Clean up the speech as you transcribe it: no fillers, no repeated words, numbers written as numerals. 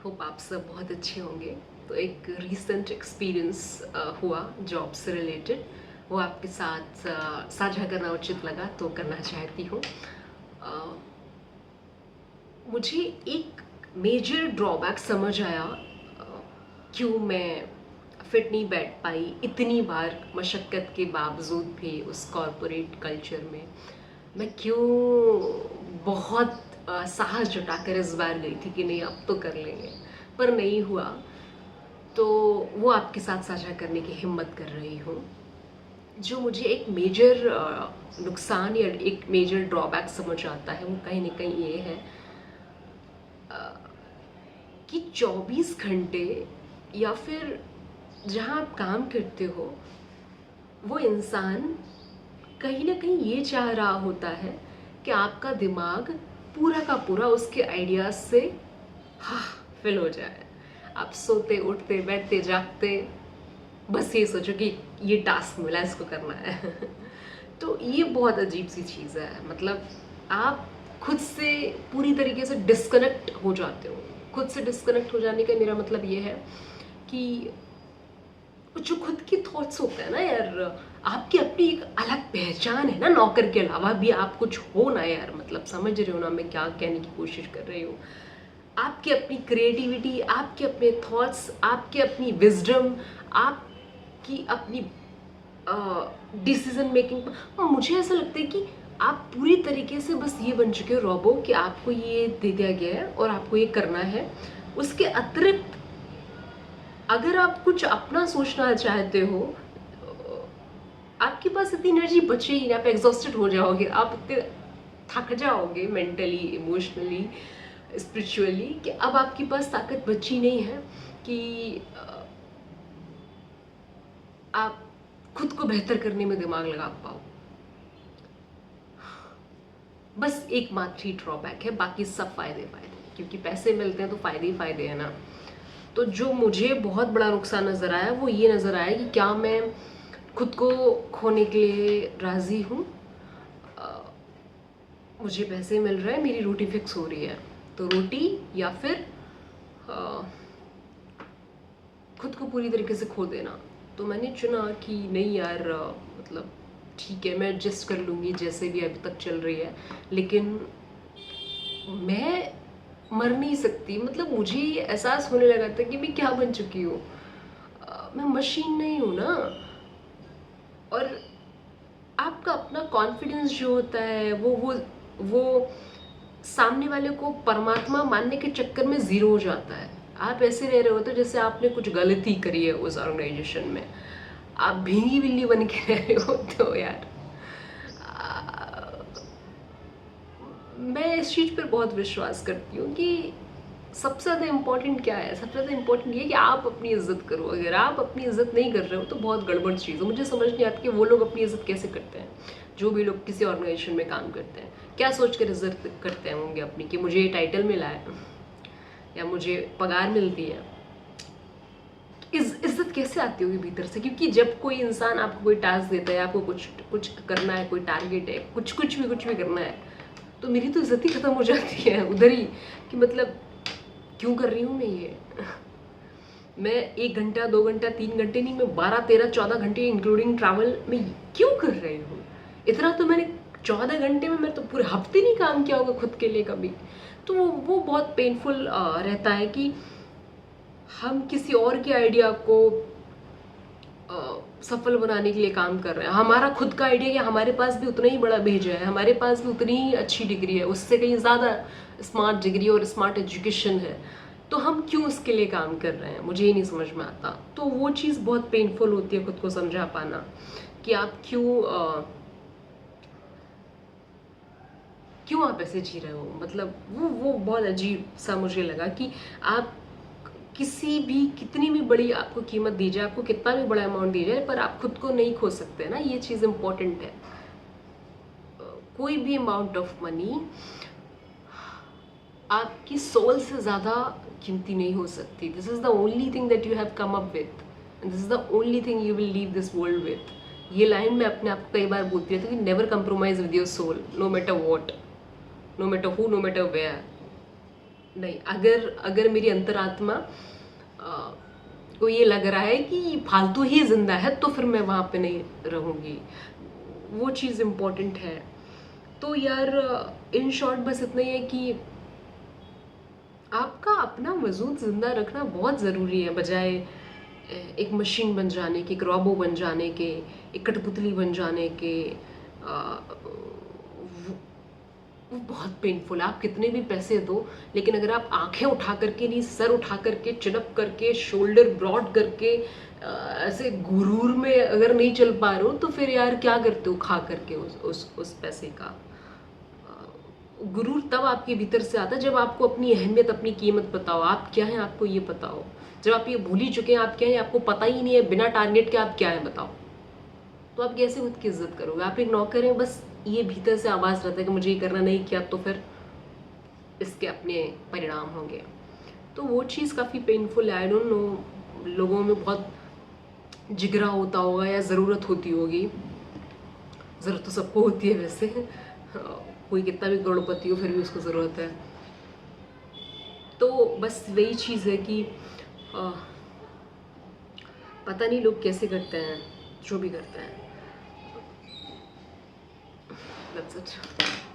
Hope आप सब बहुत अच्छे होंगे। तो एक रीसेंट एक्सपीरियंस हुआ जॉब से रिलेटेड, वो आपके साथ साझा करना उचित लगा तो करना चाहती हूँ। मुझे एक मेजर ड्रॉबैक समझ आया क्यों मैं फिट नहीं बैठ पाई इतनी बार मशक्क़त के बावजूद भी उस कॉरपोरेट कल्चर में। मैं क्यों बहुत साहस जुटाकर इस बार गई थी कि नहीं अब तो कर लेंगे, पर नहीं हुआ। तो वो आपके साथ साझा करने की हिम्मत कर रही हूँ। जो मुझे एक मेजर नुकसान या एक मेजर ड्रॉबैक समझ आता है वो कहीं ना कहीं ये है कि 24 घंटे या फिर जहाँ आप काम करते हो वो इंसान कहीं ना कहीं ये चाह रहा होता है कि आपका दिमाग पूरा का पूरा उसके आइडियाज से हाँ फिल हो जाए। आप सोते उठते बैठते जागते बस ये सोचो कि ये टास्क मिला, इसको करना है। तो ये बहुत अजीब सी चीज़ है। मतलब आप खुद से पूरी तरीके से डिस्कनेक्ट हो जाते हो। खुद से डिस्कनेक्ट हो जाने का मेरा मतलब ये है कि जो खुद की थॉट्स होते हैं ना यार, आपकी अपनी एक अलग पहचान है ना। नौकर के अलावा भी आप कुछ हो ना यार, मतलब समझ रहे हो ना मैं क्या कहने की कोशिश कर रही हूँ। आपकी अपनी क्रिएटिविटी, आपके अपने थॉट्स, आपकी अपनी विजडम, आपकी अपनी डिसीजन मेकिंग। मुझे ऐसा लगता है कि आप पूरी तरीके से बस ये बन चुके हो रोबो कि आपको ये दे दिया गया है और आपको ये करना है। उसके अतिरिक्त अगर आप कुछ अपना सोचना चाहते हो, आपके पास इतनी एनर्जी बचेगी ना, आप एग्जॉस्टेड हो जाओगे, आप इतने थक जाओगे मेंटली, इमोशनली, स्पिरिचुअली, कि अब आपके पास ताकत बची नहीं है कि आप खुद को बेहतर करने में दिमाग लगा पाओ। बस एक मात्र ही ड्रॉबैक है, बाकी सब फायदे फायदे, क्योंकि पैसे मिलते हैं तो फायदे ही फायदे हैं ना। तो जो मुझे बहुत बड़ा नुकसान नज़र आया वो ये नज़र आया कि क्या मैं खुद को खोने के लिए राज़ी हूँ। मुझे पैसे मिल रहे हैं, मेरी रोटी फिक्स हो रही है, तो रोटी या फिर खुद को पूरी तरीके से खो देना। तो मैंने चुना कि नहीं यार, मतलब ठीक है मैं एडजस्ट कर लूँगी जैसे भी अभी तक चल रही है, लेकिन मैं मर नहीं सकती। मतलब मुझे ये एहसास होने लगा था कि मैं क्या बन चुकी हूँ। मैं मशीन नहीं हूँ ना। और आपका अपना कॉन्फिडेंस जो होता है वो सामने वाले को परमात्मा मानने के चक्कर में ज़ीरो हो जाता है। आप ऐसे रह रहे हो तो जैसे आपने कुछ गलती करी है उस ऑर्गेनाइजेशन में, आप भीगी बिल्ली बन के रह रहे हो। तो यार मैं इस चीज़ पर बहुत विश्वास करती हूँ कि सबसे ज़्यादा इम्पोर्टेंट क्या है। सबसे ज़्यादा इम्पोर्टेंट ये है कि आप अपनी इज्जत करो। अगर आप अपनी इज्जत नहीं कर रहे हो तो बहुत गड़बड़ चीज़ है। मुझे समझ नहीं आती कि वो लोग अपनी इज्जत कैसे करते हैं, जो भी लोग किसी ऑर्गेनाइजेशन में काम करते हैं। क्या सोच कर इज्जत करते होंगे अपनी, कि मुझे ये टाइटल मिला है या मुझे पगार मिलती है। इज्जत कैसे आती होगी भीतर से? क्योंकि जब कोई इंसान आपको कोई टास्क देता है, आपको कुछ कुछ करना है, कोई टारगेट है, कुछ भी करना है, तो मेरी तो इज्जत ही खत्म हो जाती है उधर ही, कि मतलब क्यों कर रही हूँ मैं ये। मैं 1 घंटा 2 घंटा 3 घंटे नहीं, मैं 12 13 14 घंटे इंक्लूडिंग ट्रैवल में क्यों कर रही हूँ इतना। तो मैंने 14 घंटे में मैं तो पूरे हफ्ते नहीं काम किया होगा खुद के लिए कभी। तो वो बहुत पेनफुल रहता है कि हम किसी और के आइडिया को सफल बनाने के लिए काम कर रहे हैं। हमारा खुद का आइडिया या हमारे पास भी उतना ही बड़ा भेजा है, हमारे पास भी उतनी ही अच्छी डिग्री है, उससे कहीं ज़्यादा स्मार्ट डिग्री और स्मार्ट एजुकेशन है, तो हम क्यों उसके लिए काम कर रहे हैं, मुझे ये नहीं समझ में आता। तो वो चीज़ बहुत पेनफुल होती है खुद को समझा पाना कि आप क्यों आप ऐसे जी रहे हो। मतलब वो बहुत अजीब सा मुझे लगा कि आप किसी भी कितनी भी बड़ी आपको कीमत दी जाए, आपको कितना भी बड़ा अमाउंट दी जाए, पर आप खुद को नहीं खो सकते ना। ये चीज़ इम्पोर्टेंट है। कोई भी अमाउंट ऑफ मनी आपकी सोल से ज़्यादा कीमती नहीं हो सकती। This is the only thing that you have come up with, and this is the only thing you will leave this world with. ये लाइन मैं अपने आप को कई बार बोलती रहती हूँ कि never compromise with your soul, no matter what, no matter who, no matter where, नहीं, अगर अगर मेरी अंतरात्मा अ, को ये लग रहा है कि फालतू ही जिंदा है, तो फिर मैं वहाँ पे नहीं रहूँगी। वो चीज़ इम्पोर्टेंट है। तो यार, इन शॉर्ट बस इतना ही है कि आपका अपना वजूद जिंदा रखना बहुत ज़रूरी है, बजाय एक मशीन बन जाने के, एक रोबो बन जाने के, एक कठपुतली बन जाने के। वो बहुत पेनफुल है। आप कितने भी पैसे दो, लेकिन अगर आप आंखें उठा करके नहीं, सर उठा करके, चिनअप करके, शोल्डर ब्रॉड करके, ऐसे गुरूर में अगर नहीं चल पा रहे हो, तो फिर यार क्या करते हो खा करके उस पैसे का। गुरूर तब आपके भीतर से आता है जब आपको अपनी अहमियत, अपनी कीमत पता हो, आप क्या हैं आपको ये पता हो। जब आप ये भूल ही चुके हैं आप क्या हैं, आपको पता ही नहीं है, बिना टारगेट के आप क्या है बताओ, तो आप कैसे खुद की इज्जत करोगे। आप एक नौकर हैं, बस ये भीतर से आवाज़ रहता है कि मुझे ये करना नहीं किया तो फिर इसके अपने परिणाम होंगे। तो वो चीज़ काफ़ी पेनफुल है। आई डोंट नो, लोगों में बहुत जिगरा होता होगा या ज़रूरत होती होगी। ज़रूरत तो सबको होती है वैसे, कोई कितना भी करोड़पति हो फिर भी उसको ज़रूरत है। तो बस वही चीज़ है कि अ, पता नहीं लोग कैसे करते हैं जो भी करते हैं। That's it.